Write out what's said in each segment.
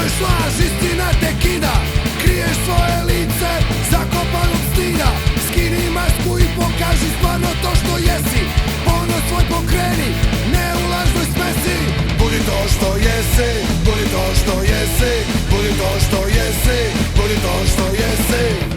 Čuješ laž, istina te kida, kriješ svoje lice, zakopan od stida. Skini masku i pokaži stvarno to što jesi, ponos svoj pokreni, ne u lažnoj smesi. Budi to što jesi, budi to što jesi, budi to što jesi, budi to što jesi.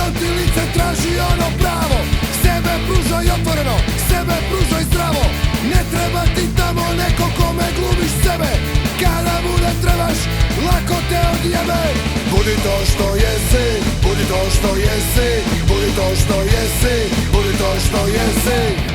On ti lice traži ono pravo, sebe pružaj otvoreno, sebe pružaj zdravo. Ne treba ti tamo neko kome glumiš sebe, kada mu ne trebaš, lako te odjebe. Budi to što jesi, budi to što jesi, budi to što jesi, budi to što jesi.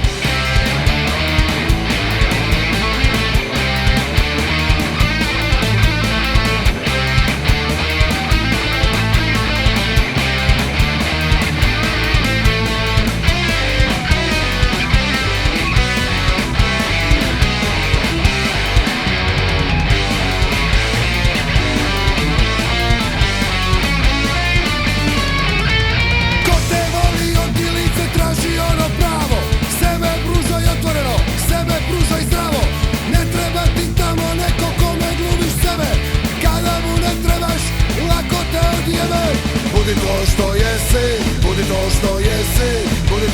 Budi to što jesi, budi to što jesi, budi